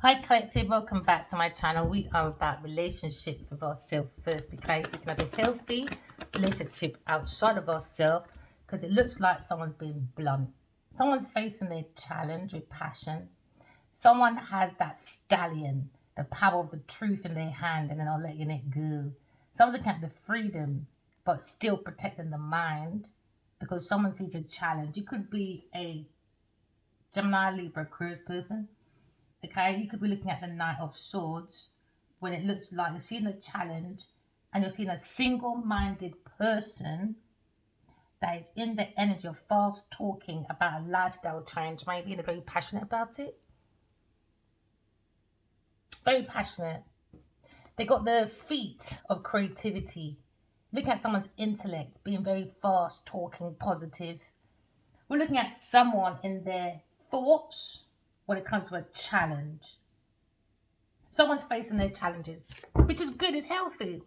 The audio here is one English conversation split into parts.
Hi collective, welcome back to my channel. We are about relationships with ourselves first, okay? So you can have a healthy relationship outside of ourselves because it looks like someone's being blunt. Someone's facing their challenge with passion. Someone has that stallion, the power of the truth in their hand and they're not letting it go. Someone's looking at the freedom but still protecting the mind because someone sees a challenge. You could be a Gemini, Libra, Aquarius person. Okay, you could be looking at the Knight of Swords when it looks like you're seeing a challenge and you're seeing a single-minded person that is in the energy of fast talking about a lifestyle change, maybe, and they're very passionate about it. Very passionate. They got the feet of creativity. Look at someone's intellect, being very fast talking, positive. We're looking at someone in their thoughts when it comes to a challenge. Someone's facing their challenges, which is good, it's healthy.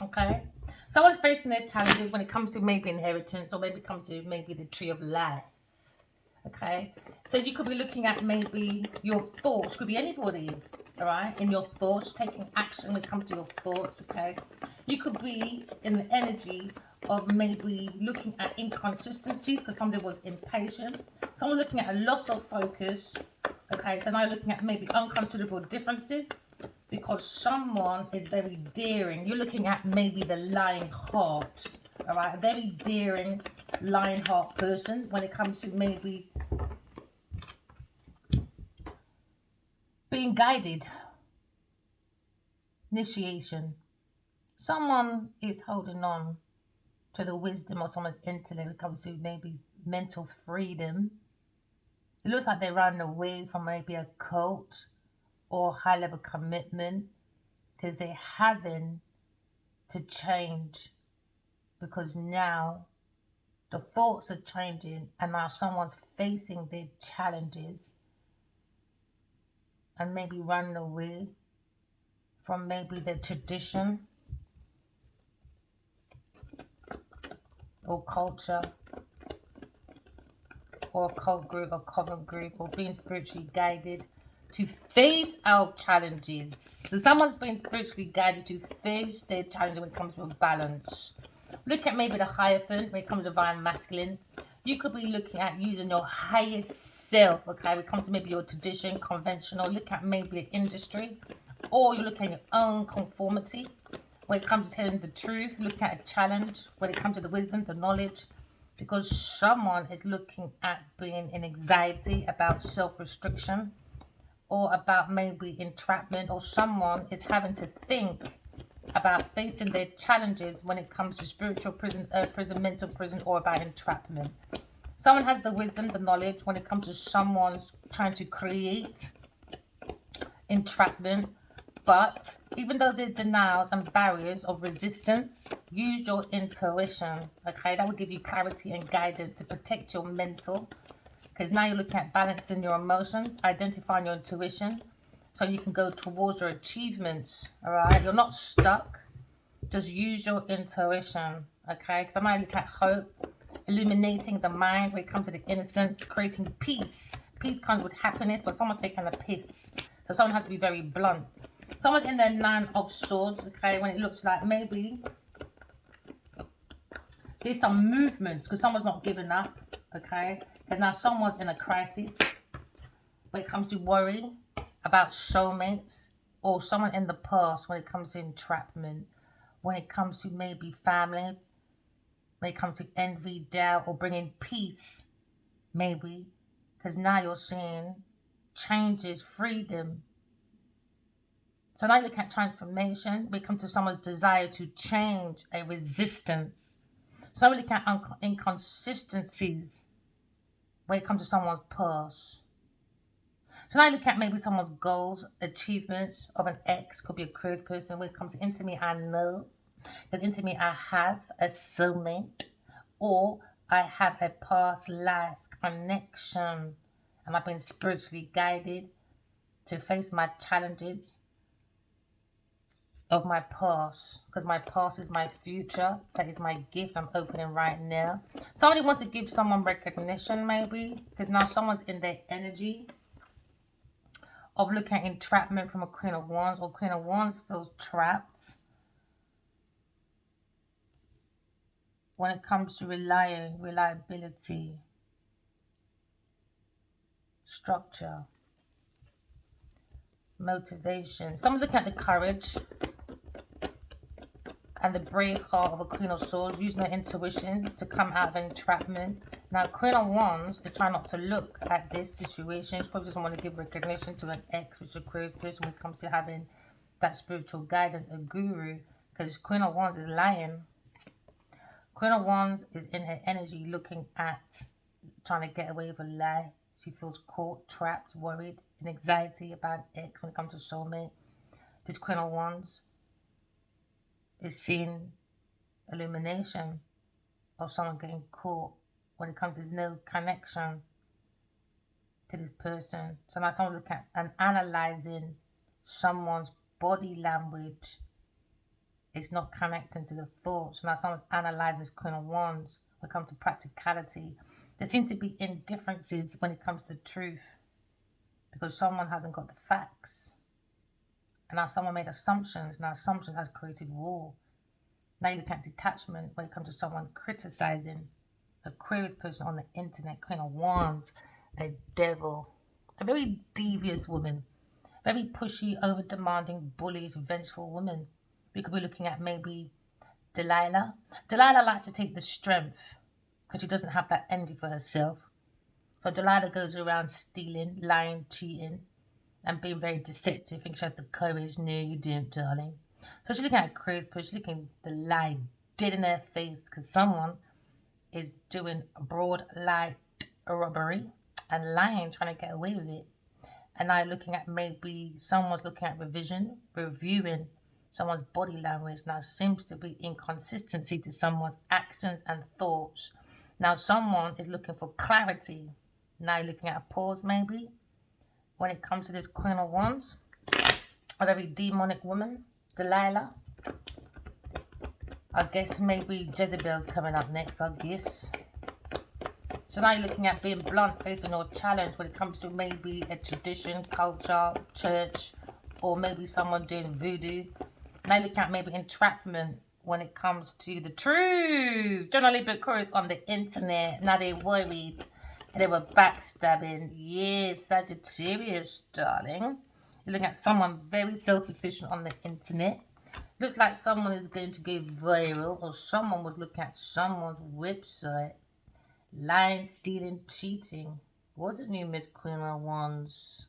Okay? Someone's facing their challenges when it comes to maybe inheritance or maybe it comes to maybe the tree of life. Okay? So you could be looking at maybe your thoughts, could be anybody, all right, in your thoughts, taking action when it comes to your thoughts, okay? You could be in the energy of maybe looking at inconsistencies because somebody was impatient. Someone looking at a loss of focus. Okay, so now looking at maybe unconsiderable differences because someone is very daring. You're looking at maybe the lion heart, all right? A very daring lion heart person when it comes to maybe being guided. Initiation. Someone is holding on to the wisdom of someone's intellect when it comes to maybe mental freedom. It looks like they're running away from maybe a cult or high level commitment because they're having to change because now the thoughts are changing and now someone's facing their challenges and maybe running away from maybe the tradition or culture or a cult group or common group or being spiritually guided to face our challenges. So someone's being spiritually guided to face their challenges when it comes to a balance. Look at maybe the Hierophant when it comes to divine masculine. You could be looking at using your highest self, okay, when it comes to maybe your tradition, conventional. Look at maybe the industry, or you're looking at your own conformity. When it comes to telling the truth, look at a challenge. When it comes to the wisdom, the knowledge, because someone is looking at being in anxiety about self-restriction or about maybe entrapment, or someone is having to think about facing their challenges when it comes to spiritual prison, prison, mental prison, or about entrapment. Someone has the wisdom, the knowledge when it comes to someone's trying to create entrapment. But even though there's denials and barriers of resistance, use your intuition. Okay, that will give you clarity and guidance to protect your mental. Because now you're looking at balancing your emotions, identifying your intuition, so you can go towards your achievements. All right, you're not stuck. Just use your intuition. Okay, because I'm now looking at hope, illuminating the mind when it comes to the innocence, creating peace. Peace comes with happiness, but someone's taking a piss. So someone has to be very blunt. Someone's in their Nine of Swords, okay, when it looks like maybe there's some movement because someone's not giving up, okay? And now someone's in a crisis when it comes to worry about soulmates or someone in the past when it comes to entrapment, when it comes to maybe family, when it comes to envy, doubt, or bringing peace, maybe, because now you're seeing changes, freedom. So now you look at transformation when it comes to someone's desire to change, a resistance. So now we look at inconsistencies when it comes to someone's past. So now I look at maybe someone's goals, achievements of an ex, could be a curious person. When it comes to intimacy, I know that intimacy I have a soulmate or I have a past life connection and I've been spiritually guided to face my challenges of my past because my past is my future. That is my gift I'm opening right now. Somebody wants to give someone recognition maybe because now someone's in their energy of looking at entrapment from a Queen of Wands, or Queen of Wands feels trapped when it comes to reliability, structure, motivation. Someone's looking at the courage and the brave heart of a Queen of Swords, using her intuition to come out of entrapment. Now, Queen of Wands is trying not to look at this situation. She probably doesn't want to give recognition to an ex, which is a Aquarius person, when it comes to having that spiritual guidance, a guru, because Queen of Wands is lying. Queen of Wands is in her energy looking at trying to get away with a lie. She feels caught, trapped, worried, and anxiety about an ex when it comes to soulmate. This Queen of Wands is seeing illumination of someone getting caught when it comes to there's no connection to this person. So now someone's looking at and analyzing someone's body language. It's not connecting to the thoughts. Now someone's analyzing this Queen of Wands when it comes to practicality. There seem to be indifferences when it comes to truth, because someone hasn't got the facts. And now someone made assumptions. Now assumptions have created war. Now you look at detachment when it comes to someone criticizing a Aquarius person on the internet. Queen of Wands, a devil, a very devious woman, very pushy, over-demanding, bullish, vengeful woman. We could be looking at maybe Delilah. Delilah likes to take the strength because she doesn't have that energy for herself. So Delilah goes around stealing, lying, cheating, and being very deceptive. Thinks she has the courage. No, you don't, darling. So she's looking at Aquarius, but she's looking the lie dead in her face, because someone is doing broad light robbery and lying, trying to get away with it. And now looking at maybe someone's looking at reviewing someone's body language. Now seems to be inconsistency to someone's actions and thoughts. Now someone is looking for clarity. Now you're looking at a pause maybe when it comes to this Queen of Wands, a very demonic woman, Delilah. I guess maybe Jezebel's coming up next, I guess. So now you're looking at being blunt, facing or challenge when it comes to maybe a tradition, culture, church, or maybe someone doing voodoo. Now you're looking at maybe entrapment when it comes to the truth. Generally, Aquarius on the internet. Now they're worried. And they were backstabbing. Yes, Sagittarius, darling. You're looking at someone very self-sufficient on the internet. Looks like someone is going to go viral, or someone was looking at someone's website. Lying, stealing, cheating. Wasn't you, Miss Queen of Wands?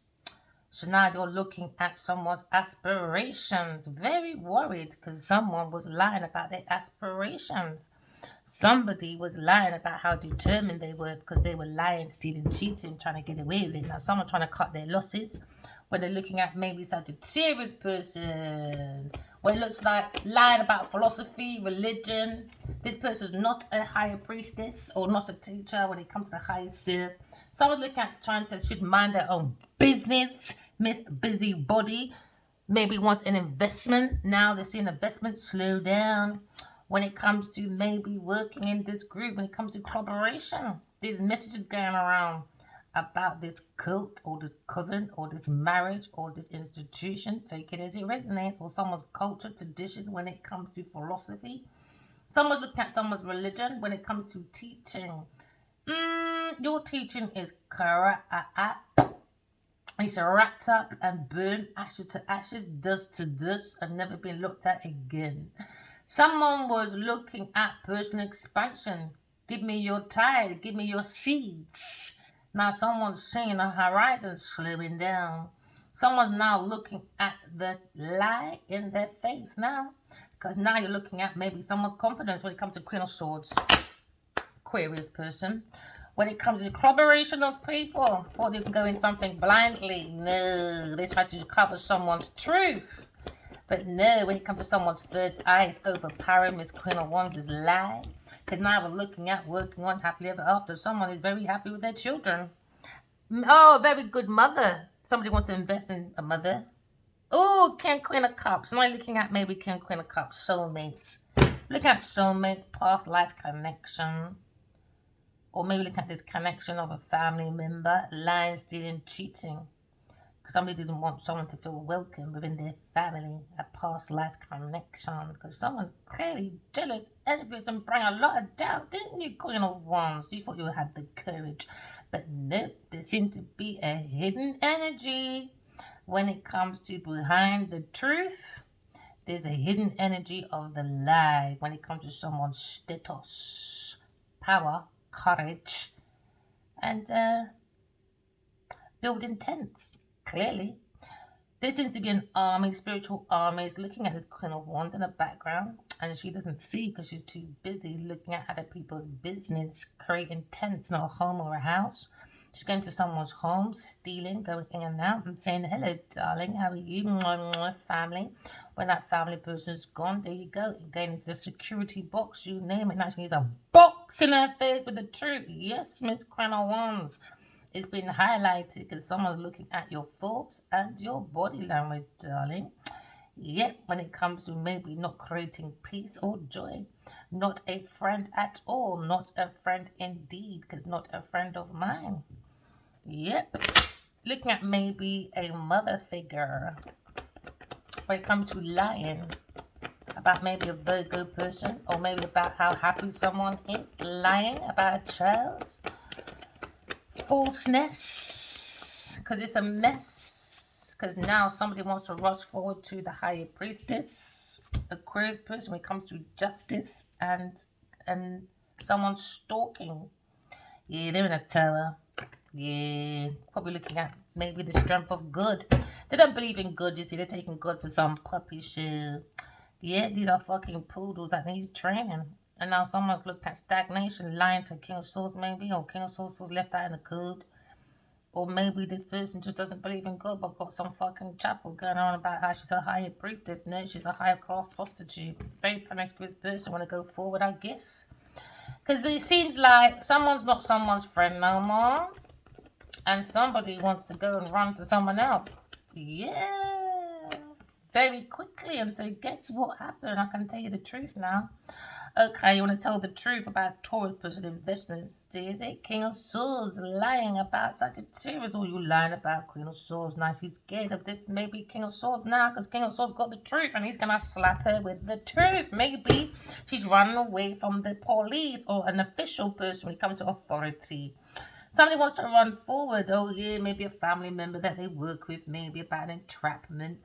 So now you're looking at someone's aspirations. Very worried because someone was lying about their aspirations. Somebody was lying about how determined they were because they were lying, stealing, cheating, trying to get away with it. Now someone trying to cut their losses when they're looking at maybe such a serious person. When it looks like lying about philosophy, religion. This person's not a higher priestess or not a teacher when it comes to the highest self. Someone looking at trying to should mind their own business, Miss Busybody. Maybe wants an investment. Now they're seeing investment slow down. When it comes to maybe working in this group, when it comes to collaboration, there's messages going around about this cult or this coven or this marriage or this institution. Take it as it resonates, or someone's culture, tradition when it comes to philosophy. Someone's looking at someone's religion when it comes to teaching. Your teaching is correct. It's wrapped up and burned, ashes to ashes, dust to dust, and never been looked at again. Someone was looking at personal expansion. Give me your tide, give me your seeds. Now someone's seeing the horizon slowing down. Someone's now looking at the lie in their face now. Because now you're looking at maybe someone's confidence when it comes to Queen of Swords. Aquarius person. When it comes to collaboration of people, thought they can go in something blindly. No, they try to cover someone's truth. But no, when it comes to someone's third eye, it's overpowering. Miss Queen of Wands is lie. Because now we're looking at working on happily ever after. Someone is very happy with their children. Oh, very good mother. Somebody wants to invest in a mother. Oh, King, Queen of Cups. Now looking at maybe King, Queen of Cups, soulmates. Looking at soulmates, past life connection. Or maybe look at this connection of a family member, lying, stealing, cheating. Somebody doesn't want someone to feel welcome within their family, a past life connection. Because someone's clearly jealous, envious, and bring a lot of doubt, didn't you, Queen of Wands? You thought you had the courage. But nope, there seems to be a hidden energy when it comes to behind the truth. There's a hidden energy of the lie when it comes to someone's status, power, courage, and building tents. Clearly, there seems to be an army, spiritual army, is looking at this Queen of Wands in the background, and she doesn't see because she's too busy looking at other people's business, creating tents, not a home or a house. She's going to someone's home, stealing, going in and out, and saying, "Hello, darling, how are you? Family." When that family person's gone, there you go. Again, it's the security box, you name it. Now she needs a box in her face with the truth. Yes, Miss Queen of Wands. It's been highlighted because someone's looking at your thoughts and your body language, darling. Yet, when it comes to maybe not creating peace or joy, not a friend at all, not a friend indeed, because not a friend of mine. Yep, looking at maybe a mother figure when it comes to lying about maybe a Virgo person, or maybe about how happy someone is, lying about a child. Falseness, because it's a mess, because now somebody wants to rush forward to the higher priestess, Aquarius person when it comes to justice, and someone stalking. Yeah, they're in a tower. Yeah, probably looking at maybe the strength of good. They don't believe in good, you see, they're taking good for some puppy shit. Yeah, these are fucking poodles that need training. And now someone's looked at stagnation, lying to King of Swords maybe, or King of Swords was left out in the code. Or maybe this person just doesn't believe in God but got some fucking chapel going on about how she's a higher priestess. No, she's a higher class prostitute. Very promiscuous person want to go forward, I guess. Because it seems like someone's not someone's friend no more. And somebody wants to go and run to someone else. Yeah. Very quickly and say, guess what happened? I can tell you the truth now. Okay, you want to tell the truth about Taurus person investments, is it? King of Swords lying about Sagittarius, or you lying about Queen of Swords? Nice, he's scared of this. Maybe King of Swords now, because King of Swords got the truth, and he's gonna slap her with the truth. Maybe she's running away from the police or an official person when it comes to authority. Somebody wants to run forward. Oh yeah, maybe a family member that they work with, maybe about entrapment.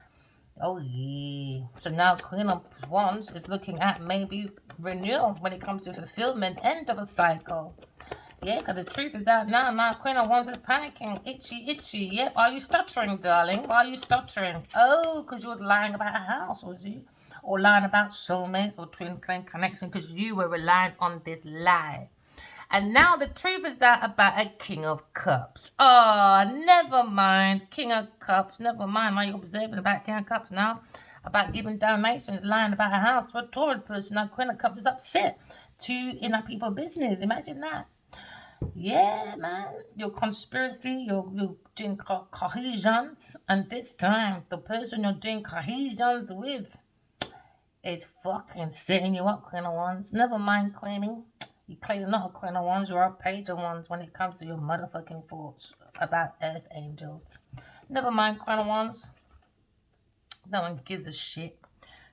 Oh yeah. So now Queen of Wands is looking at maybe renewal when it comes to fulfillment, end of a cycle. Yeah, because the truth is out now. Now Queen of Wands is panicking. Itchy. Yep. Are you stuttering, darling? Why are you stuttering? Oh, because you was lying about a house, was you? Or lying about soulmates or twin flame connection because you were relying on this lie. And now the truth is that about a King of Cups. Oh, never mind. King of Cups. Never mind. Are you observing about King of Cups now? About giving donations, lying about a house to a Taurus person. Now Queen of Cups is upset to inner people business. Imagine that. Yeah, man. Your conspiracy, you're doing cohesions. And this time, the person you're doing cohesions with is fucking setting you up, Queen of Wands. Never mind, Queenie. You claim not a Queen of Wands, you're a Page of Wands when it comes to your motherfucking thoughts about Earth Angels. Never mind, Queen of Wands. No one gives a shit.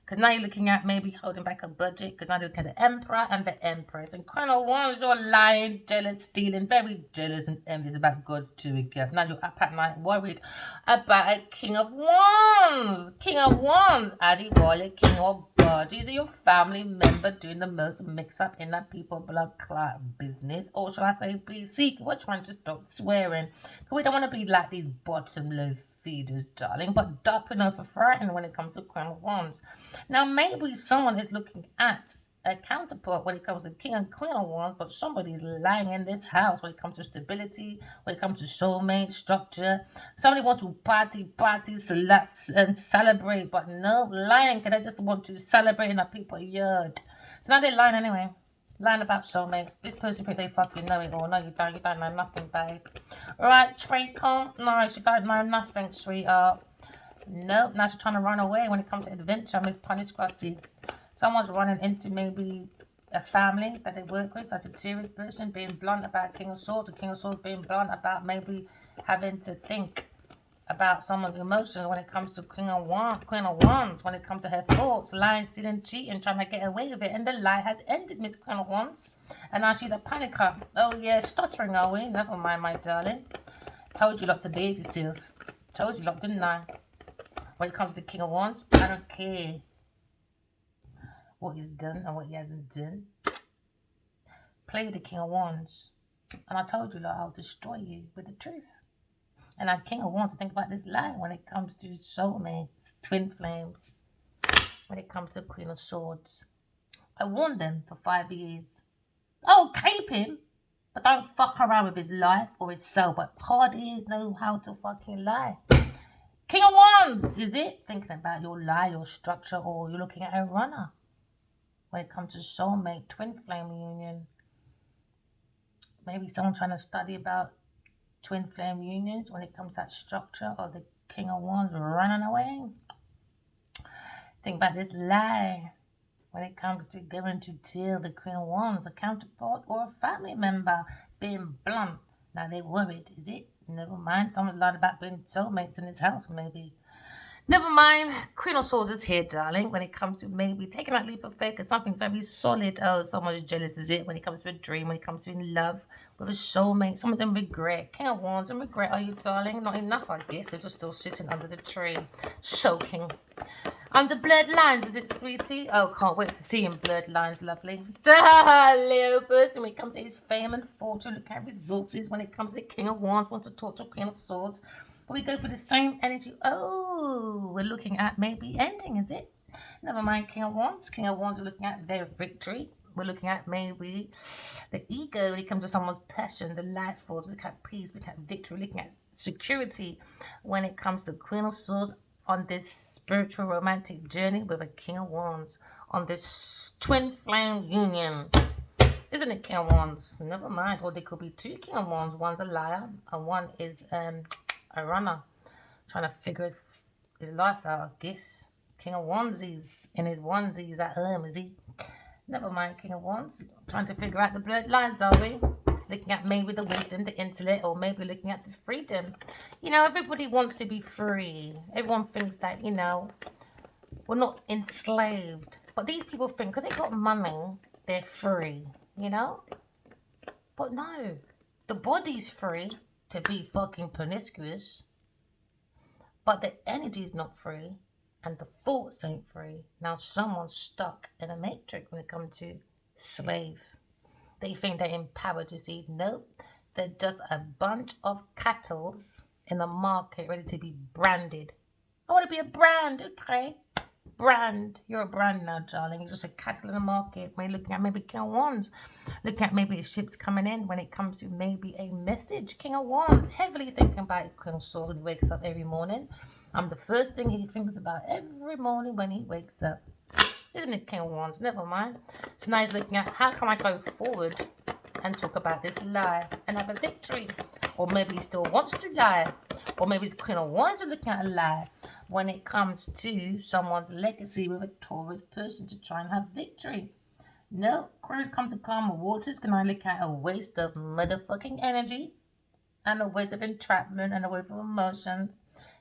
Because now you're looking at maybe holding back a budget. Because now you're looking at the Emperor and the Empress. And Queen of Wands, you're lying, jealous, stealing, very jealous and envious about God's doing gift. Now you're up at night worried about a King of Wands. King of Wands, Addy Wally, King of Bodies. Are your family member doing the most mix up in that people blood clot business? Or shall I say be secret? We're trying to stop swearing. Because we don't want to be like these bottom loaf feeders, darling, but dumping over frightened when it comes to Queen of Wands. Now, maybe someone is looking at a counterpart when it comes to King and Queen of Wands, but somebody is lying in this house when it comes to stability, when it comes to soulmate structure. Somebody wants to party, and celebrate, but no, lying because they just want to celebrate in a people's yard. So now they're lying anyway. Lying about soulmates. This person thinks they fucking know it all. No, you don't. You don't know nothing, babe. Right, Tracon? No, she don't know nothing, sweetheart. Nope, now she's trying to run away when it comes to adventure. Miss Punish Crusty. Someone's running into maybe a family that they work with, such a serious person being blunt about King of Swords, or King of Swords being blunt about maybe having to think about someone's emotions when it comes to Queen of Wands, when it comes to her thoughts, lying, stealing, cheating, trying to get away with it. And the lie has ended, Miss Queen of Wands. And now she's a panicker. Oh, yeah, stuttering, are we? Never mind, my darling. Told you lot to behave yourself. Told you lot, didn't I? When it comes to the King of Wands, I don't care what he's done and what he hasn't done. Play with the King of Wands. And I told you lot, I'll destroy you with the truth. And our King of Wands, think about this lie when it comes to soulmates, twin flames, when it comes to Queen of Swords. I warned them for 5 years. Oh, keep him, but don't fuck around with his life or his soul. But hard ears know how to fucking lie. King of Wands, is it? Thinking about your lie, your structure, or you're looking at a runner. When it comes to soulmate, twin flame union. Maybe someone trying to study about twin flame unions when it comes to that structure of the King of Wands running away. Think about this lie when it comes to going to tell the Queen of Wands, a counterpart or a family member being blunt. Now they're worried, is it? Never mind. Someone's lied about being soulmates in this house, maybe. Never mind. Queen of Swords is here, darling. When it comes to maybe taking that leap of faith because something's very solid. Oh, someone's jealous, is it? When it comes to a dream, when it comes to in love with a soulmate, someone's in regret. King of Wands in regret, are you, darling? Not enough, I guess. They're just still sitting under the tree, soaking. Under blurred lines, is it, sweetie? Oh, can't wait to see him blurred lines, lovely. Leo person, when it comes to his fame and fortune, look at resources. When it comes to the King of Wands, wants to talk to Queen of Swords. But we go for the same energy. Oh, we're looking at maybe ending, is it? Never mind King of Wands. King of Wands are looking at their victory. We're looking at maybe the ego when it comes to someone's passion, the life force. Look at peace, look at victory, looking at security when it comes to Queen of Swords on this spiritual romantic journey with a King of Wands on this twin flame union. Isn't it King of Wands? Never mind. Or there could be two King of Wands. One's a liar and one is a runner trying to figure his life out, I guess. King of Wands, he's in his onesies at home, is he? Never mind, King of Wands. Trying to figure out the blurred lines, are we? Looking at maybe the wisdom, the intellect, or maybe looking at the freedom. You know, everybody wants to be free. Everyone thinks that, you know, we're not enslaved. But these people think because they got money, they're free, you know? But no, the body's free to be fucking promiscuous, but the energy's not free and the thoughts ain't free. Now someone's stuck in a matrix when it comes to slave. They think they're empowered to see. Nope, they're just a bunch of cattle in the market ready to be branded. I want to be a brand, okay? Brand. You're a brand now, darling. You're just a cattle in the market. When you're looking at maybe King of Wands. Looking at maybe the ships coming in when it comes to maybe a message. King of Wands, heavily thinking about Queen of Swords when he wakes up every morning. The first thing he thinks about every morning when he wakes up. Isn't it, King of Wands? Never mind. So now he's looking at how can I go forward and talk about this lie and have a victory. Or maybe he still wants to lie. Or maybe his Queen of Wands are looking at a lie when it comes to someone's legacy with a Taurus person to try and have victory. No, Aquarius come to calmer waters. Can I look at a waste of motherfucking energy and a waste of entrapment and a waste of emotions?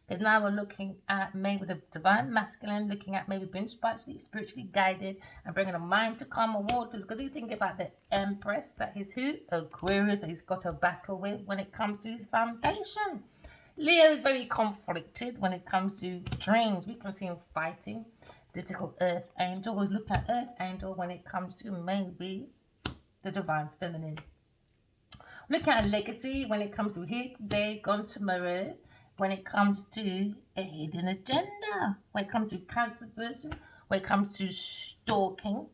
Because now we're looking at maybe the divine masculine, looking at maybe being spiritually guided and bringing a mind to calmer waters. Because you think about the Empress, that is who? Aquarius, that he's got a battle with when it comes to his foundation. Leo is very conflicted when it comes to dreams. We can see him fighting this little earth angel. We're looking at earth angel when it comes to maybe the divine feminine. Looking at a legacy when it comes to here today, gone tomorrow. When it comes to a hidden agenda, when it comes to Cancer person, when it comes to stalking,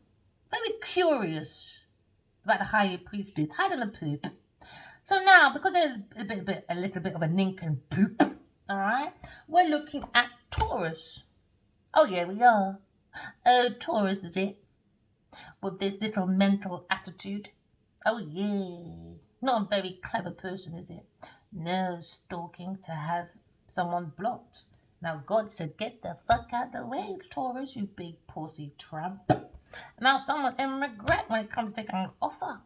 very curious about the higher priestess, hiding a poop. So now, because they're a little bit of a nincompoop, all right, we're looking at Taurus. Oh yeah, we are. Oh, Taurus is it, with this little mental attitude. Oh yeah, not a very clever person, is it? No, stalking to have someone blocked. Now God said, get the fuck out the way, Taurus, you big pussy tramp. Now someone's in regret when it comes to taking an offer.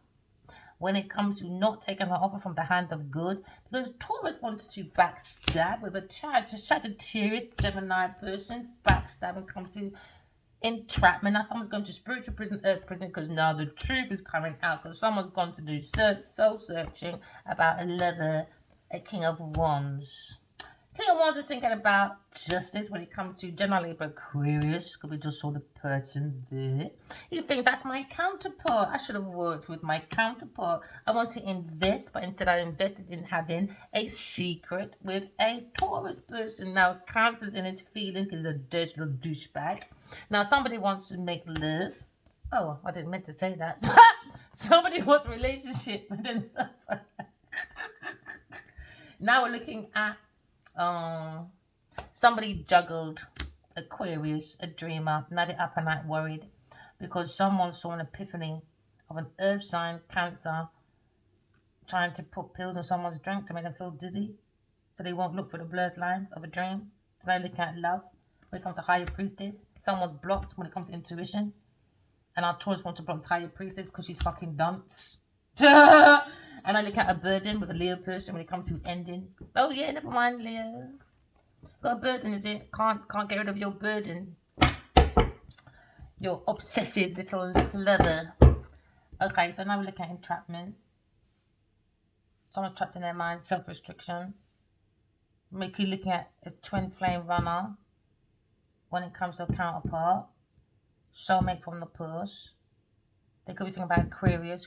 when it comes to not taking an offer from the hand of good. Because Taurus wants to backstab with a Sagittarius, Gemini person, backstab when it comes to entrapment. Now someone's going to spiritual prison, earth prison, because now the truth is coming out, because someone's gone to do soul searching about a King of Wands. King of Wands is thinking about justice when it comes to generally Aquarius, because we just saw the person there. You think that's my counterpart. I should have worked with my counterpart. I want to invest, but instead I invested in having a secret with a Taurus person. Now Cancer's in its feelings, is a dirty little douchebag. Now somebody wants to make love. Oh, I didn't mean to say that. Somebody wants a relationship with themselves. Now we're looking at somebody juggled Aquarius, a dreamer, now they're up at night worried because someone saw an epiphany of an earth sign, Cancer, trying to put pills in someone's drink to make them feel dizzy so they won't look for the blurred lines of a dream. So now looking at love when it comes to higher priestess. Someone's blocked when it comes to intuition, and our Taurus wants to block the higher priestess because she's fucking dunce. And I look at a burden with a Leo person when it comes to ending. Oh yeah, never mind, Leo. Got a burden, is it? Can't get rid of your burden. Your obsessive little lover. Okay, so now we look at entrapment. Someone's trapped in their mind, self-restriction. Make you looking at a twin flame runner when it comes to a counterpart. Soulmate from the past. They could be thinking about Aquarius.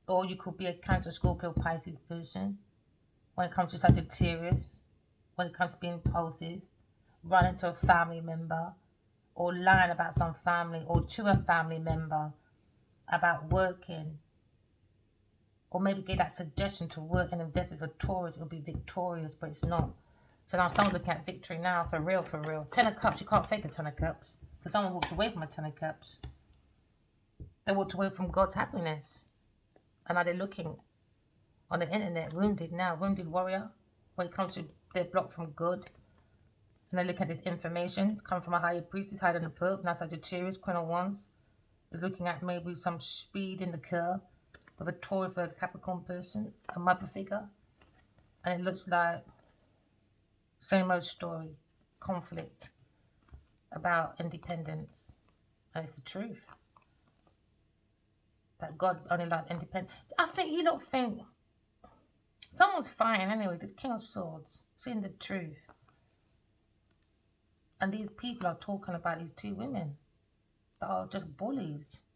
Or you could be a Cancer, Scorpio, Pisces person. When it comes to Sagittarius, when it comes to being impulsive, running to a family member, or lying about some family, or to a family member about working, or maybe get that suggestion to work and invest with a Taurus, it'll be victorious, but it's not. So now someone's looking at victory now, for real. 10 of Cups, you can't fake a 10 of Cups, because someone walked away from a 10 of Cups. They walked away from God's happiness. And now they're looking on the internet, wounded warrior, when it comes to they're blocked from good. And they look at this information coming from a higher priestess, hiding the Pope. Now Sagittarius, Queen of Wands, is looking at maybe some speed in the car with a Taurus for a Capricorn person, a mother figure. And it looks like same old story, conflict about independence. And it's the truth. That God only likes independent. I think you don't think someone's fighting anyway. This King of Swords, seeing the truth, and these people are talking about these two women that are just bullies.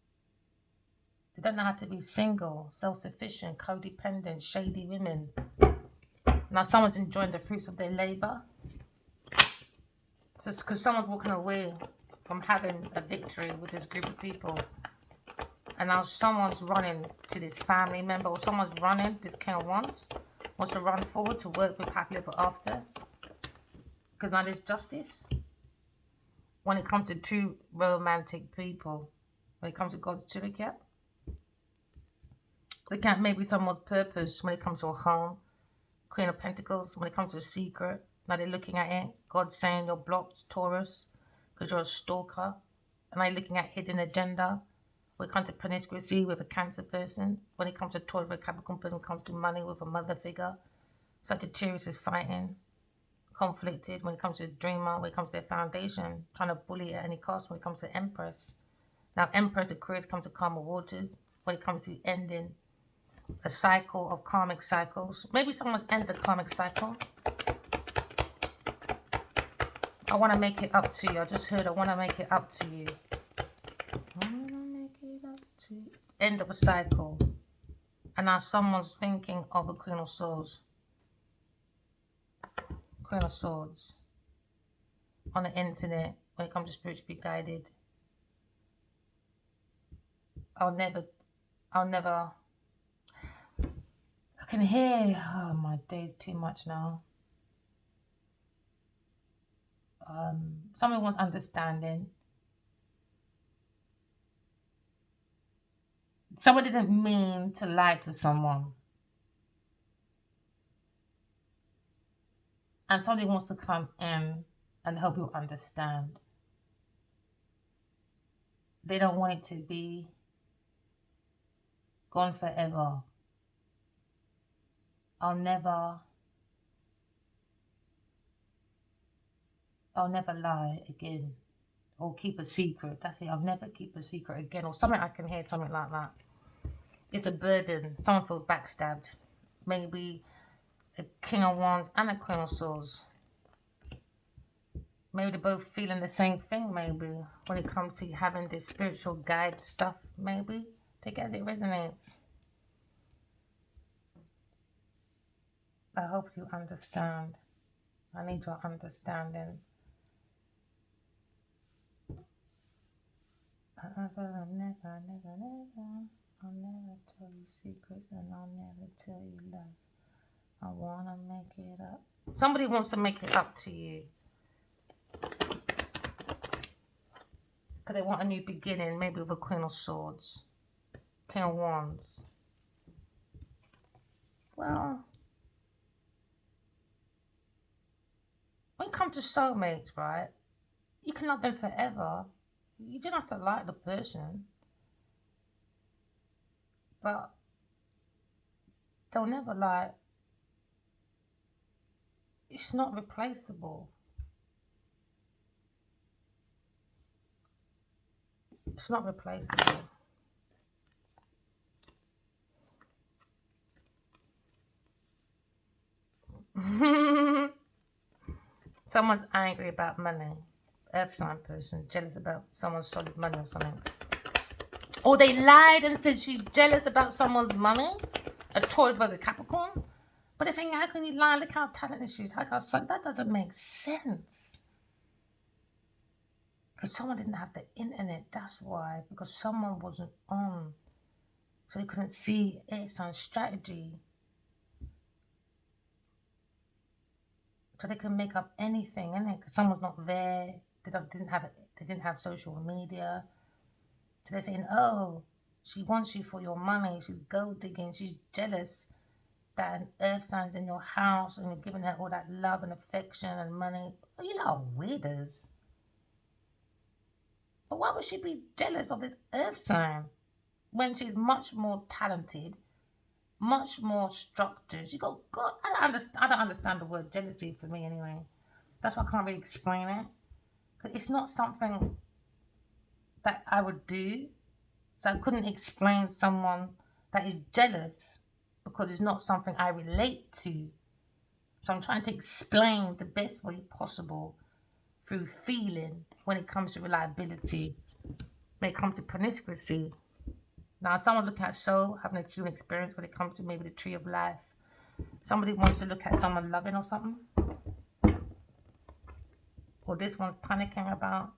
They don't know how to be single, self-sufficient, codependent, shady women. Now someone's enjoying the fruits of their labor. Just because someone's walking away from having a victory with this group of people. And now someone's running to this family member, or someone's running, this King of Wands, wants to run forward to work with happily ever after. Because now there's justice. When it comes to two romantic people, when it comes to God's certificate, look at maybe someone's purpose when it comes to a home. Queen of Pentacles, when it comes to a secret, now they're looking at it. God's saying you're blocked, Taurus, because you're a stalker. And now you're looking at hidden agenda. When it comes to promiscuity with a Cancer person, when it comes to Taurus with a Capricorn person, when it comes to money with a mother figure, Sagittarius is fighting, conflicted when it comes to dreamer, when it comes to their foundation, trying to bully at any cost when it comes to Empress. Now Empress, Aquarius comes to calmer waters when it comes to ending a cycle of karmic cycles. Maybe someone's ended a karmic cycle. I want to make it up to you. I just heard I want to make it up to you. End of a cycle, and now someone's thinking of a Queen of Swords on the internet when it comes to spiritually guided. I'll never I can hear, oh my days, too much now. Someone wants understanding. Someone didn't mean to lie to someone. And somebody wants to come in and help you understand. They don't want it to be gone forever. I'll never lie again. Or keep a secret. That's it. I'll never keep a secret again. Or something I can hear, something like that. It's a burden. Someone feels backstabbed. Maybe a King of Wands and a Queen of Swords. Maybe they're both feeling the same thing, maybe. When it comes to having this spiritual guide stuff, maybe. Take it as it resonates. I hope you understand. I need your understanding. I'll never tell you secrets and I'll never tell you lies. I want to make it up. Somebody wants to make it up to you. Because they want a new beginning, maybe with a Queen of Swords. King of Wands. Well, when it comes to soulmates, right, you can love them forever. You don't have to like the person. But they'll never like. It's not replaceable. It's not replaceable. Someone's angry about money. Earth sign person, jealous about someone's solid money or something. Or they lied and said she's jealous about someone's money. A Taurus, Virgo, Capricorn. But the thing, how can you lie? Look how talented she is. That doesn't make sense. Because someone didn't have the internet, that's why. Because someone wasn't on. So they couldn't see Air sign strategy. So they can make up anything, innit? Because someone's not there. They didn't have social media. So they're saying, oh, she wants you for your money. She's gold digging. She's jealous that an earth sign's in your house and you're giving her all that love and affection and money. Well, you know, weirdos. But why would she be jealous of this earth sign when she's much more talented, much more structured? She go, God, I don't understand the word jealousy for me anyway. That's why I can't really explain it. Because it's not something that I would do. So I couldn't explain someone that is jealous because it's not something I relate to. So I'm trying to explain the best way possible through feeling when it comes to reliability, when it comes to promiscuity. Now, someone looking at soul, having a human experience when it comes to maybe the tree of life. Somebody wants to look at someone loving or something. Or this one's panicking about,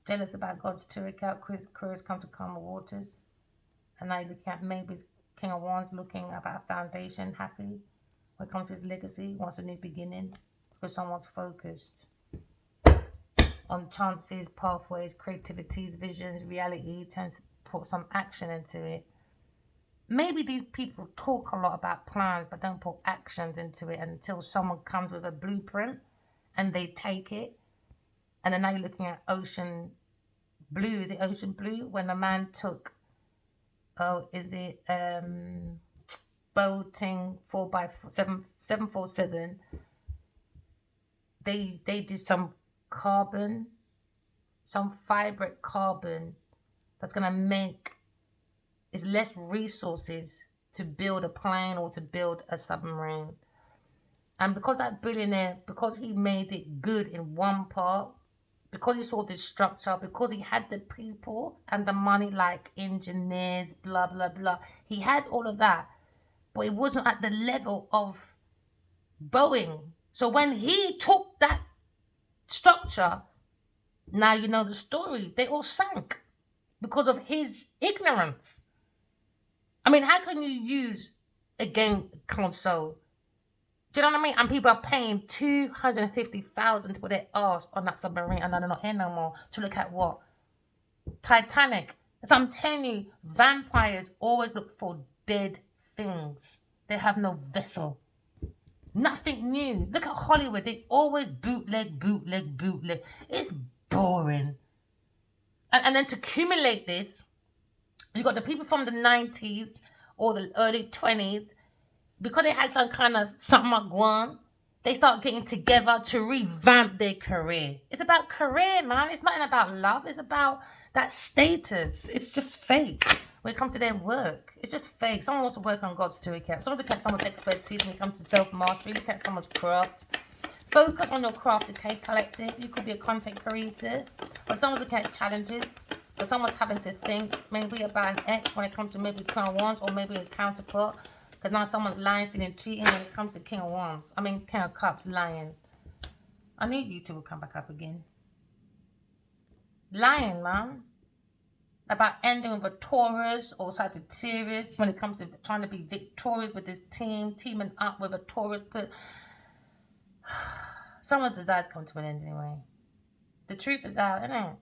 jealous about God's Turek out, Queers come to calmer waters. And now you're looking at maybe King of Wands looking about a foundation, happy. When it comes to his legacy, wants a new beginning. Because someone's focused on chances, pathways, creativities, visions, reality, tends to put some action into it. Maybe these people talk a lot about plans but don't put actions into it until someone comes with a blueprint and they take it. And then now you're looking at ocean blue. Is it ocean blue? When the man took, boating 747, they did some carbon, some fibrate carbon that's going to make it's less resources to build a plane or to build a submarine. And because that billionaire, because he made it good in one part, because he saw the structure, because he had the people and the money like engineers, blah, blah, blah. He had all of that, but it wasn't at the level of Boeing. So when he took that structure, now you know the story. They all sank because of his ignorance. I mean, how can you use a game console? Do you know what I mean? And people are paying $250,000 to put their arse on that submarine and they're not here no more to look at what? Titanic. So I'm telling you, vampires always look for dead things. They have no vessel. Nothing new. Look at Hollywood. They always bootleg. It's boring. And then to accumulate this, You got the people from the 90s or the early 20s, because they had some kind of something going, they start getting together to revamp their career. It's about career, man. It's not about love. It's about that status. It's just fake when it comes to their work. It's just fake. Someone wants to work on God's toolkit. Someone looks at someone's expertise when it comes to self-mastery. Look at someone's craft. Focus on your craft, okay, collective. You could be a content creator, but someone's looking at challenges. But someone's having to think maybe about an X when it comes to maybe King of Wands, or maybe a counterpart. Because now someone's lying, stealing, cheating when it comes to King of Wands. I mean, King of Cups, lying. I knew you two would come back up again. Lying, man. About ending with a Taurus or Sagittarius when it comes to trying to be victorious with this team, teaming up with a Taurus. But someone's desires come to an end anyway. The truth is out, innit?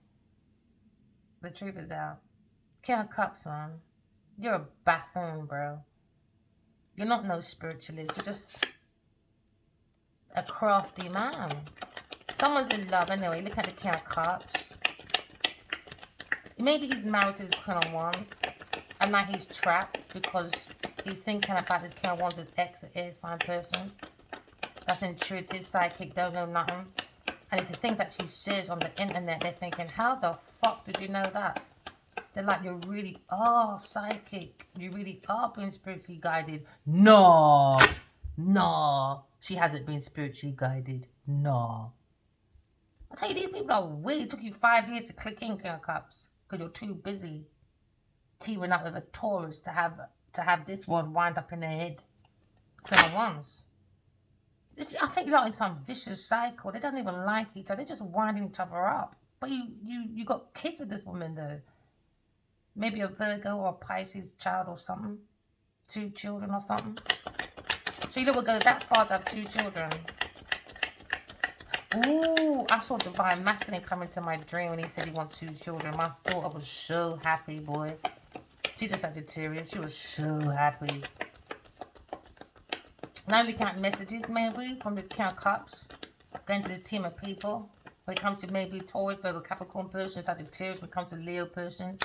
The truth is out. King of Cups, man. You're a buffoon, bro. You're not no spiritualist. You're just a crafty man. Someone's in love anyway. Look at the King of Cups. Maybe he's married to his Queen of Wands, and now he's trapped because he's thinking about his King of Wands' ex, air sign person. That's intuitive, psychic, don't know nothing. And it's the things that she says on the internet. They're thinking, how the fuck did you know that? They're like, you really are psychic. You really are being spiritually guided. No. She hasn't been spiritually guided. No. I tell you, these people are weird. It took you 5 years to click in, King of Cups, because you're too busy teaming up with a Taurus to have this one wind up in their head. Queen of Wands. I think you're in some vicious cycle. They don't even like each other. They're just winding each other up. But you got kids with this woman though. Maybe a Virgo or a Pisces child or something. 2 children or something. So you would go that far to have 2 children. Ooh, I saw Divine Masculine come into my dream when he said he wants 2 children. My daughter was so happy, boy. She's a Sagittarius. She was so happy. Now looking at messages maybe from this King of Cups. Going to this team of people. When it comes to maybe Taurus, Virgo, Capricorn person, Sagittarius, when it comes to Leo person.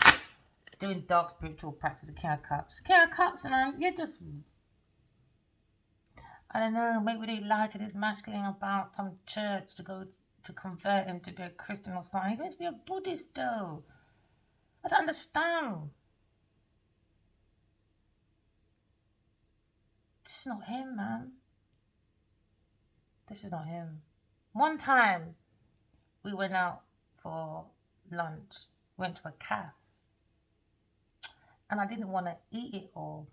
Doing dark spiritual practice of King of Cups. King of Cups, man, you're just... I don't know, maybe they lied to this masculine about some church to go to convert him to be a Christian or something. He's meant to be a Buddhist though. I don't understand. This is not him, man. This is not him. One time, we went out for lunch. Went to a cafe. And I didn't want to eat it all.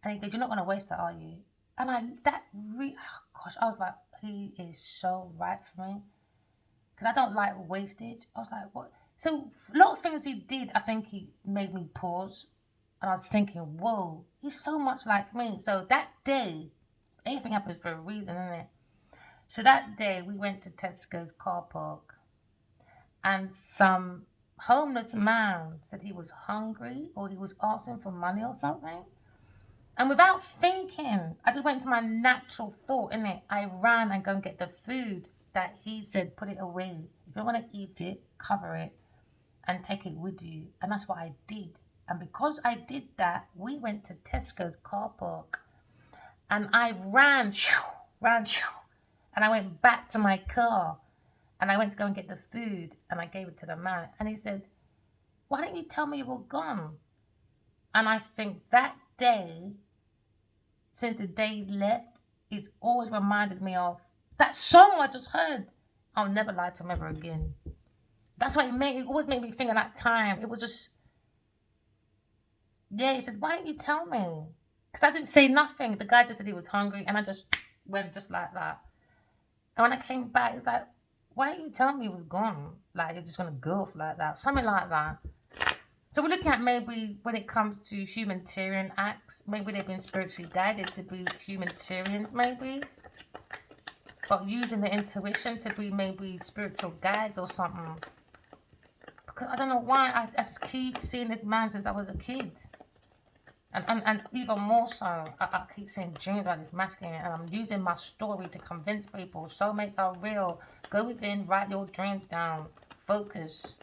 And he goes, you're not going to waste it, are you? And I was like, he is so right for me. Because I don't like wastage. I was like, what? So a lot of things he did, I think he made me pause. And I was thinking, whoa, he's so much like me. So that day, everything happens for a reason, isn't it? So that day, we went to Tesco's car park. And some homeless man said he was hungry or he was asking for money or something. And without thinking, I just went to my natural thought, innit? I ran and go and get the food that he said, put it away. If you want to eat it, cover it and take it with you. And that's what I did. And because I did that, we went to Tesco's car park. And I ran, and I went back to my car. And I went to go and get the food. And I gave it to the man. And he said, why didn't you tell me you were gone? And I think that day, since the day he left, it's always reminded me of that song I just heard. I'll never lie to him ever again. That's why it always made me think of that time. It was just, yeah, he said, why didn't you tell me? Because I didn't say nothing. The guy just said he was hungry, and I just went just like that. And when I came back, it's like, why didn't you tell me he was gone? Like, you're just going to go off like that. Something like that. So we're looking at maybe when it comes to humanitarian acts, maybe they've been spiritually guided to be humanitarians, maybe. But using the intuition to be maybe spiritual guides or something. Because I don't know why, I just keep seeing this man since I was a kid. And even more so, I keep seeing dreams about this masculine, and I'm using my story to convince people soulmates are real. Go within, write your dreams down, focus.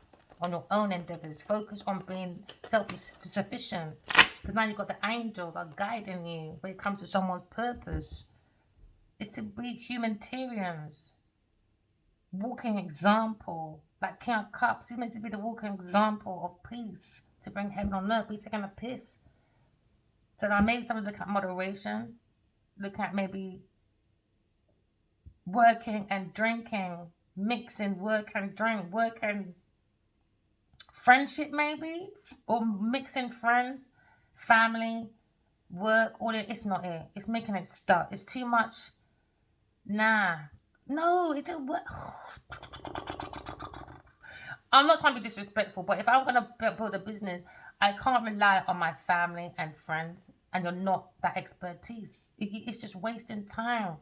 on your own endeavors. Focus on being self-sufficient. Because now you've got the angels are guiding you when it comes to someone's purpose. It's to be humanitarians. Walking example. Like King of Cups, he's meant to be the walking example of peace. To bring heaven on earth. Be taking a piss. So now maybe someone look at moderation. Look at maybe working and drinking. Mixing work and drink. Work and friendship maybe. Or mixing friends. Family. Work. All that. It's not it. It's making it stuck. It's too much. Nah. No, it didn't work. I'm not trying to be disrespectful, but if I'm going to build a business, I can't rely on my family and friends, and you're not that expertise. It's just wasting time,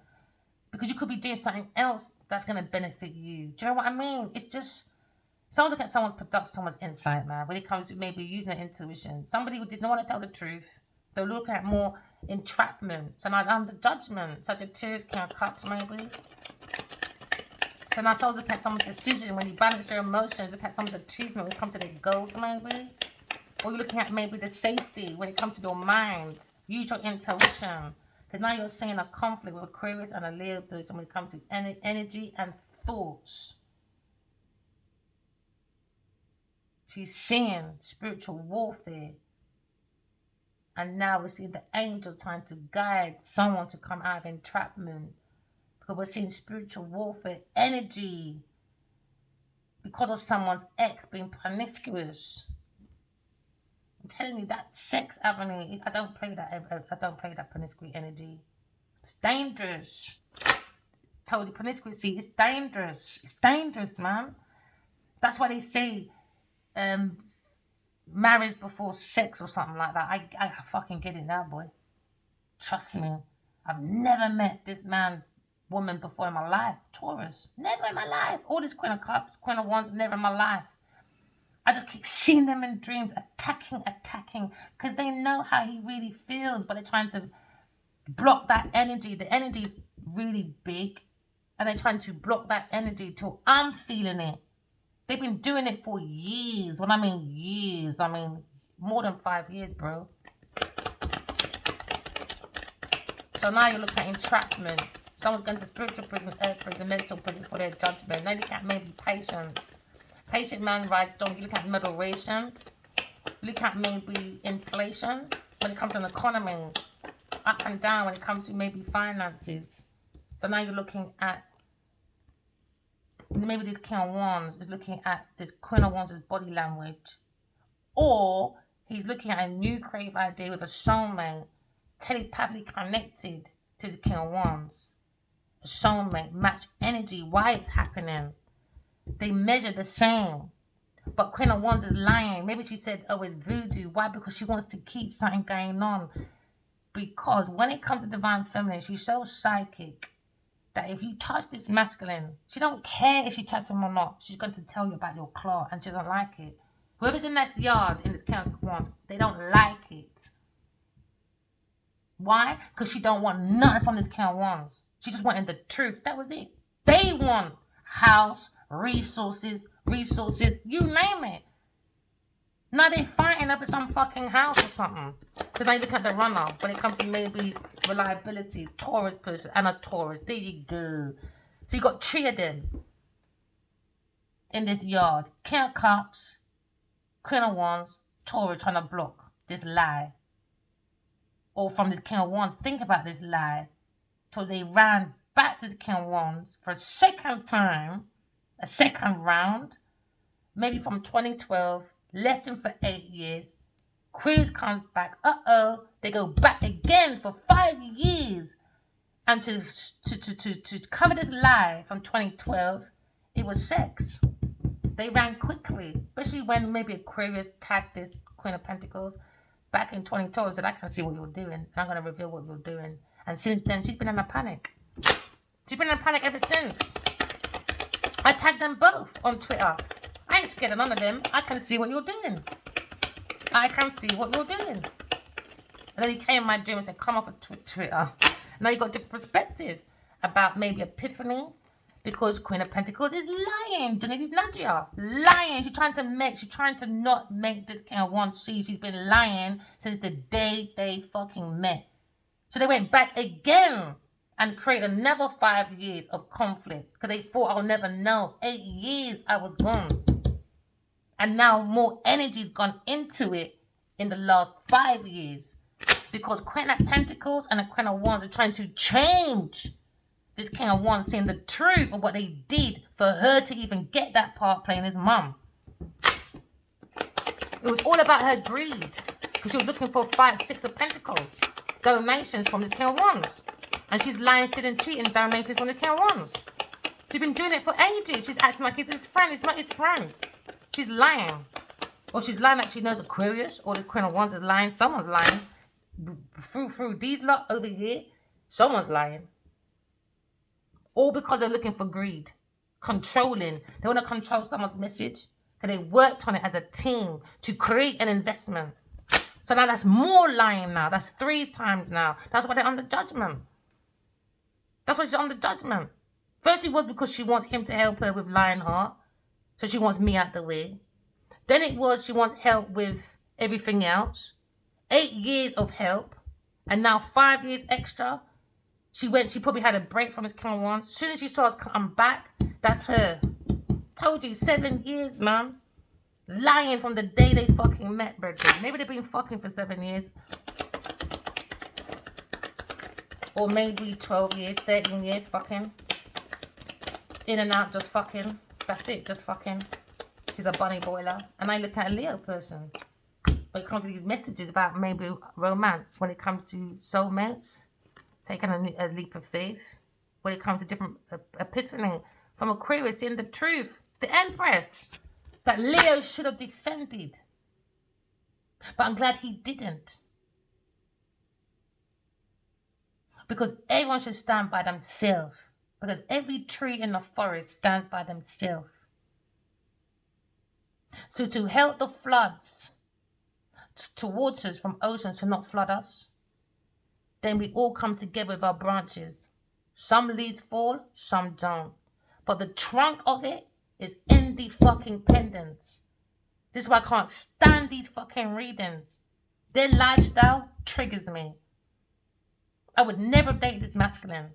because you could be doing something else that's going to benefit you. Do you know what I mean? It's just, someone look at someone's production, someone's insight, man, when it comes to maybe using their intuition. Somebody who didn't want to tell the truth, they'll look at more entrapment. So now under judgment, Sagittarius, King of Cups, maybe. So now someone look at someone's decision, when you balance their emotions, look at someone's achievement when it comes to their goals, maybe. Or you're looking at maybe the safety when it comes to your mind. Use your intuition. Because now you're seeing a conflict with Aquarius and a Leo person when it comes to energy and thoughts. She's seeing spiritual warfare. And now we're seeing the angel trying to guide someone to come out of entrapment. Because we're seeing spiritual warfare energy. Because of someone's ex being promiscuous. I'm telling you, that sex avenue, I don't play that promiscuous energy. It's dangerous. Told you, promiscuity is dangerous. It's dangerous, man. That's why they say marriage before sex or something like that. I fucking get it now, boy. Trust me. I've never met this woman before in my life. Taurus. Never in my life. All these Queen of Cups, Queen of Wands, never in my life. I just keep seeing them in dreams, attacking, because they know how he really feels, but they're trying to block that energy. The energy is really big, and they're trying to block that energy till I'm feeling it. They've been doing it for years. When I mean years, I mean more than 5 years, bro. So now you're looking at entrapment. Someone's going to spiritual prison, earth prison, mental prison for their judgment. Then you look at maybe patience. Patient man rises down. You look at moderation. Look at maybe inflation. When it comes to an economy, up and down when it comes to maybe finances. So now you're looking at maybe this King of Wands is looking at this Queen of Wands' body language. Or he's looking at a new creative idea with a soulmate, telepathically connected to the King of Wands. A soulmate, match energy, why it's happening. They measure the same. But Queen of Wands is lying. Maybe she said, oh, it's voodoo. Why? Because she wants to keep something going on. Because when it comes to divine feminine, she's so psychic that if you touch this masculine, she don't care if she touches him or not. She's going to tell you about your claw, and she doesn't like it. Whoever's in that yard in this King of Wands, they don't like it. Why? Because she don't want nothing from this King of Wands. She just wanted the truth. That was it. They want house, resources, you name it. Now they're fighting over some fucking house or something. Because now you look at the runner when it comes to maybe reliability, Taurus person and a Taurus. There you go. So you got 3 of them in this yard. King of Cups, Queen of Wands, Taurus trying to block this lie. Or from this King of Wands, think about this lie. So they ran back to the King of Wands for a second time, a second round, maybe from 2012, left him for 8 years. Queens comes back, they go back again for 5 years. And to cover this lie from 2012, it was sex. They ran quickly, especially when maybe Aquarius tagged this Queen of Pentacles back in 2012 and said, I can see what you're doing, and I'm going to reveal what you're doing. And since then, she's been in a panic. She's been in a panic ever since. I tagged them both on Twitter. I ain't scared of none of them. I can see what you're doing. I can see what you're doing. And then he came in my dream and said, come off of Twitter. Now you got a different perspective about maybe epiphany. Because Queen of Pentacles is lying. Genevieve Nadia, lying. She's trying to not make this King of Wands see. She's been lying since the day they fucking met. So they went back again and created another 5 years of conflict because they thought I'll never know. 8 years I was gone. And now more energy's gone into it in the last 5 years. Because Queen of Pentacles and the Queen of Wands are trying to change this King of Wands, seeing the truth of what they did for her to even get that part playing his mum. It was all about her greed. Because she was looking for 5, 6 of Pentacles. Donations from the King of Wands. And she's lying, stealing, cheating, donations from the King of Wands. She's been doing it for ages. She's acting like he's his friend. He's not his friend. She's lying. Or she's lying like she knows Aquarius. Or the Queen of Wands is lying. Someone's lying. Through these lot over here, someone's lying. All because they're looking for greed. Controlling. They want to control someone's message. Because they worked on it as a team to create an investment. So now that's more lying now. That's 3 times now. That's why they're under judgment. That's why she's under judgment. First it was because she wants him to help her with Lionheart. So she wants me out the way. Then it was she wants help with everything else. 8 years of help. And now 5 years extra. She probably had a break from his King of Wands. As soon as she saw us come back, that's her. Told you, 7 years, man. Lying from the day they fucking met, brethren. Maybe they've been fucking for 7 years. Or maybe 12 years, 13 years fucking. In and out, just fucking. That's it, just fucking. She's a bunny boiler. And I look at a Leo person. When it comes to these messages about maybe romance, when it comes to soulmates, taking a leap of faith, when it comes to different epiphany from Aquarius, seeing the truth, the Empress, that Leo should have defended. But I'm glad he didn't. Because everyone should stand by themselves. Because every tree in the forest stands by themselves. So to help the floods, to waters from oceans to not flood us, then we all come together with our branches. Some leaves fall, some don't. But the trunk of it is in the fucking pendants. This is why I can't stand these fucking readings. Their lifestyle triggers me. I would never date this masculine.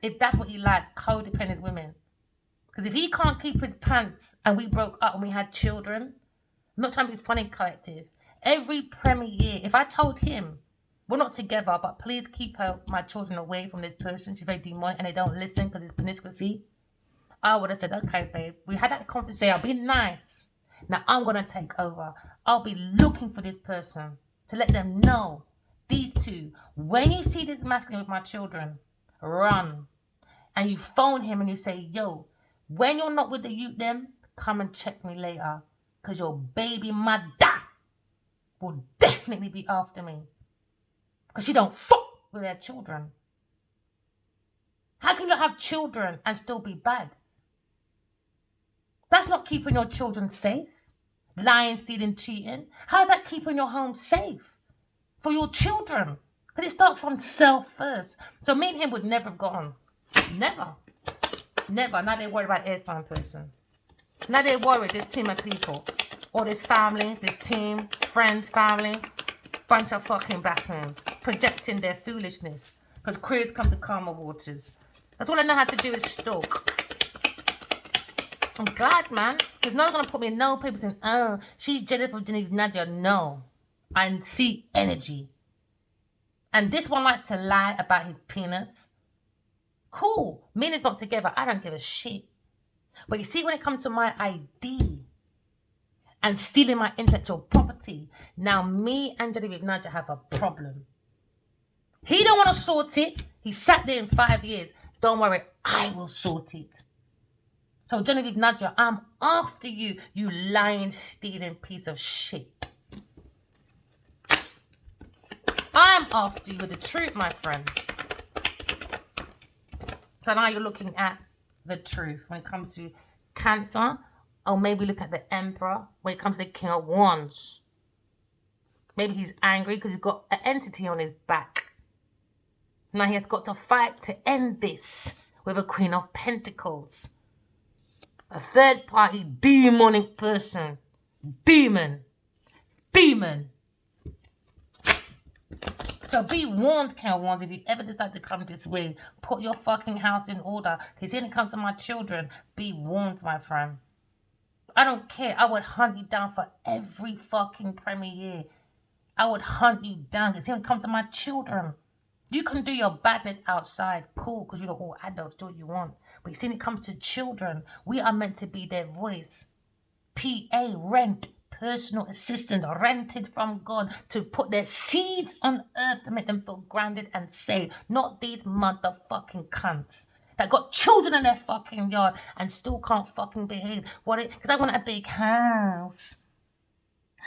If that's what he likes, codependent women. Because if he can't keep his pants and we broke up and we had children, I'm not trying to be funny, collective. Every premiere, if I told him, we're not together, but please keep my children away from this person, she's very demonic, and they don't listen because it's promiscuity, I would have said, okay, babe, we had that conversation, I'll be nice. Now I'm going to take over. I'll be looking for this person to let them know, these two, when you see this masculine with my children, run. And you phone him and you say, yo, when you're not with the youth them, come and check me later. Because your baby mother will definitely be after me. Because she don't fuck with their children. How can you have children and still be bad? That's not keeping your children safe. Lying, stealing, cheating. How's that keeping your home safe? For your children. But it starts from self first. So me and him would never have gone. Never. Never. Now they worry about air sign person. Now they worry this team of people. Or this family, this team, friends, family. Bunch of fucking bathrooms. Projecting their foolishness. Because queers come to calmer waters. That's all I know how to do is stalk. I'm glad, man. Because no one's going to put me in no papers saying, oh, she's jealous of Genevieve Nadia. No. I see energy. And this one likes to lie about his penis. Cool. Me and it's not together. I don't give a shit. But you see, when it comes to my ID and stealing my intellectual property, now me and Genevieve Nadia have a problem. He don't want to sort it. He sat there in 5 years. Don't worry, I will sort it. So Genevieve Nadia, I'm after you, you lying, stealing piece of shit. I'm after you with the truth, my friend. So now you're looking at the truth when it comes to Cancer, or maybe look at the Emperor when it comes to the King of Wands. Maybe he's angry because he's got an entity on his back. Now he has got to fight to end this with a Queen of Pentacles. A third party demonic person. Demon. So be warned, Cal Wands, if you ever decide to come this way, put your fucking house in order. Because when it comes to my children, be warned, my friend. I don't care. I would hunt you down for every fucking premiere. I would hunt you down. Because when it comes to my children, you can do your badness outside. Cool, because you're all adults. Do what you want. But you see, when it comes to children, we are meant to be their voice. PA, rent. Personal assistant rented from God to put their seeds on earth to make them feel grounded and safe. Not these motherfucking cunts that got children in their fucking yard and still can't fucking behave. Because I want a big house.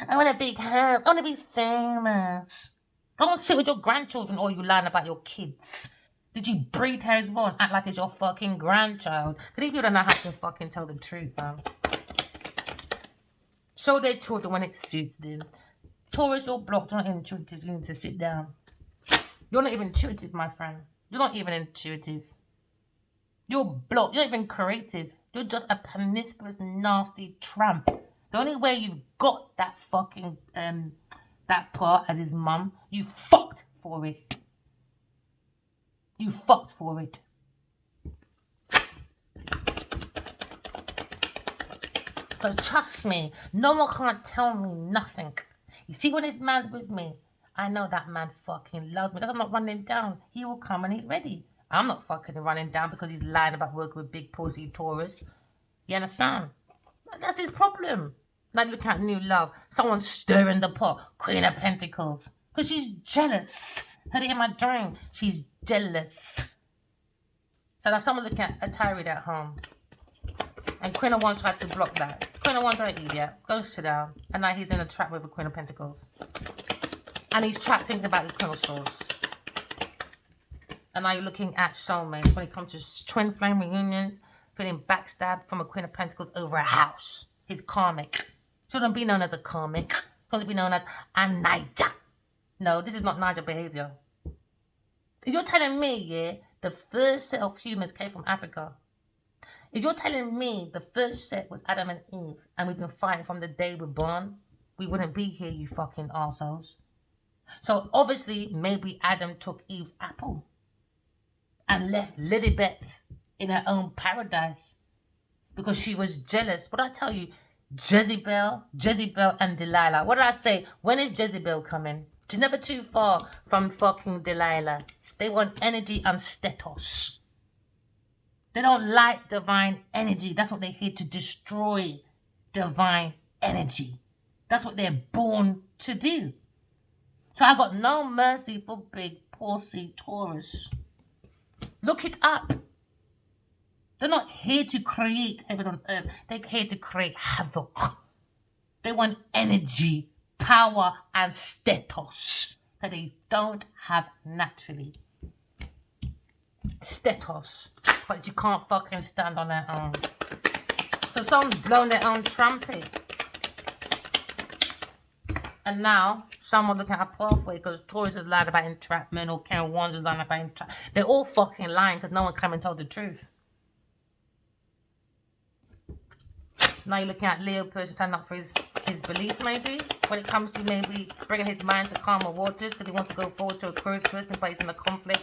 I want a big house. I want to be famous. I want to sit with your grandchildren or you lying about your kids. Did you breed her as born? Act like it's your fucking grandchild. Because these people don't know how to fucking tell the truth, man. Show their children when it suits them. Taurus, you're blocked. You're not intuitive. You need to sit down. You're not even intuitive, my friend. You're not even intuitive. You're blocked. You're not even creative. You're just a promiscuous, nasty tramp. The only way you've got that fucking, that part as his mum, you fucked for it. You fucked for it. Because trust me, no one can't tell me nothing. You see, when this man's with me, I know that man fucking loves me. That's I'm not running down. He will come and he's ready. I'm not fucking running down because he's lying about working with big pussy Taurus. You understand? That's his problem. Now look at new love. Someone stirring the pot. Queen of Pentacles. Because she's jealous. Heard it in my dream. She's jealous. So now someone looking at a tirade at home. And Queen of Wands tried to block that. Queen of Wands, you're an idiot. Go sit down. And now he's in a trap with the Queen of Pentacles. And he's trapped thinking about his Queen of Swords. And now you're looking at soulmates when it comes to twin flame reunions, feeling backstabbed from a Queen of Pentacles over a house. His karmic. Shouldn't be known as a karmic. Shouldn't be known as a Niger. No, this is not Niger behavior. If you're telling me, yeah, the first set of humans came from Africa. If you're telling me the first set was Adam and Eve and we've been fighting from the day we're born, we wouldn't be here, you fucking arseholes. So obviously, maybe Adam took Eve's apple and left Lilibeth in her own paradise because she was jealous. But I tell you, Jezebel and Delilah. What did I say? When is Jezebel coming? She's never too far from fucking Delilah. They want energy and status. They don't like divine energy. That's what they're here to destroy. Divine energy. That's what they're born to do. So I got no mercy for big pussy Taurus. Look it up. They're not here to create heaven on earth. They're here to create havoc. They want energy, power, and status that they don't have naturally. Status. But you can't fucking stand on their own. So someone's blown their own trumpet. And now, someone looking at a pathway because Taurus is lying about entrapment or Karen Wands is lying about entrapment. They're all fucking lying because no one came and told the truth. Now you're looking at Leo person standing up for his belief maybe. When it comes to maybe bringing his mind to calmer waters because he wants to go forward to a Aquarius person but he's in a conflict.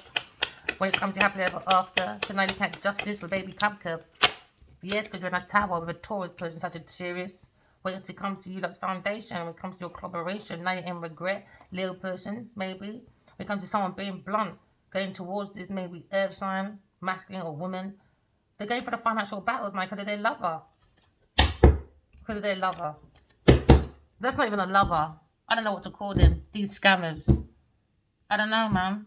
When it comes to happily ever after. So now you can't justice for baby Cupcake. Yes, because you're in a tower with a Taurus person such a serious. When it comes to you lot's foundation, when it comes to your collaboration, now you're in regret, Leo person, maybe. When it comes to someone being blunt, going towards this maybe earth sign, masculine or woman. They're going for the financial battles, man, because of their lover. Because of their lover. That's not even a lover. I don't know what to call them. These scammers. I don't know, man.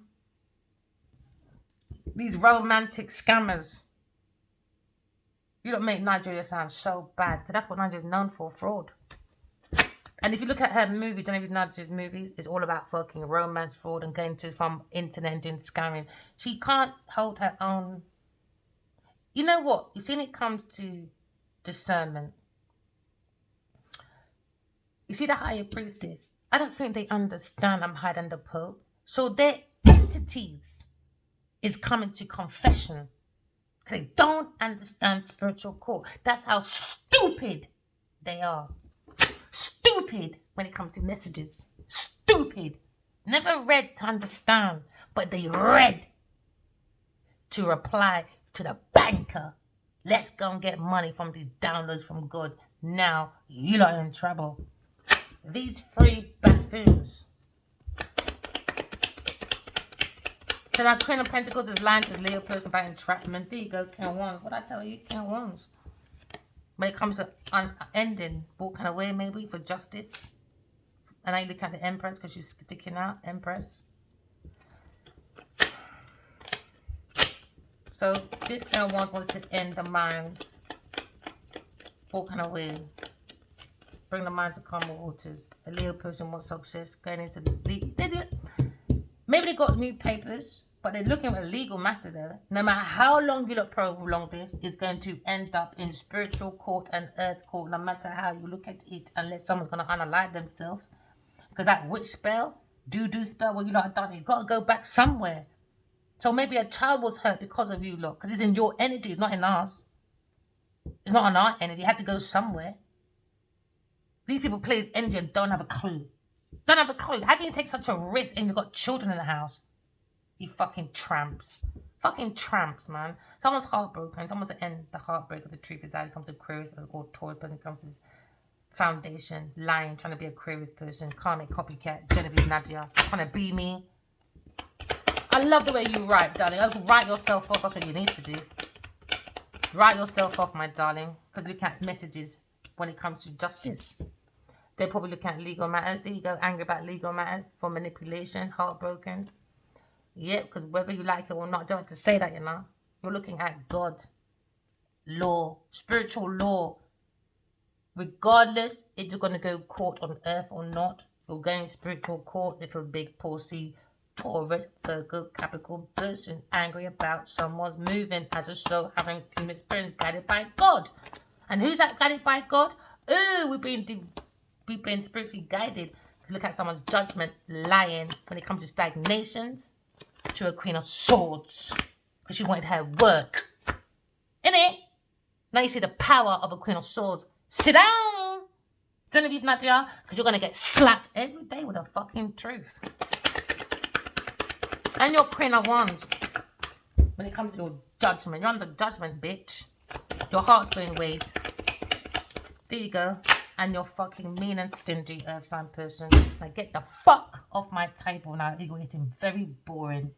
These romantic scammers. You don't make Nigeria sound so bad. Because that's what Nigeria is known for, fraud. And if you look at her movies, don't even Nigeria's movies, it's all about fucking romance, fraud, and going to from internet and doing scamming. She can't hold her own. You know what? You see, when it comes to discernment, you see the higher priestess, I don't think they understand I'm higher than the Pope. So their entities is coming to confession. Because they don't understand spiritual court. That's how stupid they are. Stupid when it comes to messages. Stupid. Never read to understand, but they read to reply to the banker. Let's go and get money from these downloads from God. Now you lot are in trouble. These three buffoons. So now Queen of Pentacles is lying to the Leo person about entrapment. There you go, King of Wands. What I tell you, King of Wands. When it comes to ending, what kind of way maybe for justice? And I look at the Empress because she's sticking out. Empress. So this King of Wands wants to end the mind. What kind of way? Bring the mind to calmer waters. The Leo person wants success going into the maybe they got new papers, but they're looking at a legal matter there. No matter how long you look prolong this, it's going to end up in spiritual court and earth court, no matter how you look at it, unless someone's going to unalive themselves. Because that witch spell, do spell, well, you lot have done it. You've got to go back somewhere. So maybe a child was hurt because of you lot, because it's in your energy, it's not in ours. It's not on our energy. It had to go somewhere. These people play with energy and don't have a clue. Don't have a clue. How can you take such a risk and you've got children in the house? You fucking tramps. Fucking tramps, man. Someone's heartbroken. Someone's to end the heartbreak of the truth is that it comes to Aquarius or Taurus person comes to foundation, lying, trying to be a Aquarius person, karmic copycat, Genevieve Nadia, trying to be me. I love the way you write, darling. Oh, write yourself off. That's what you need to do. Write yourself off, my darling. Because look at messages when it comes to justice. They're probably looking at legal matters. There you go, angry about legal matters for manipulation, heartbroken. Yeah, because whether you like it or not, don't have to say that, you know. You're looking at God, law, spiritual law. Regardless if you're going to go court on earth or not, you're going spiritual court if you're a big pussy, Taurus, Virgo, Capricorn person, angry about someone's moving as a soul, having human experience guided by God. And who's that guided by God? Oh, we've been spiritually guided to look at someone's judgment, lying when it comes to stagnation, to a Queen of Swords, because she wanted her work. Innit? Now you see the power of a Queen of Swords. Sit down, Genevieve Nadia, because you're going to get slapped every day with a fucking truth. And your Queen of Wands, when it comes to your judgment, you're under judgment, bitch. Your heart's going ways. There you go. And you're fucking mean and stingy, earth sign person. Like, get the fuck off my table now. You're getting very boring.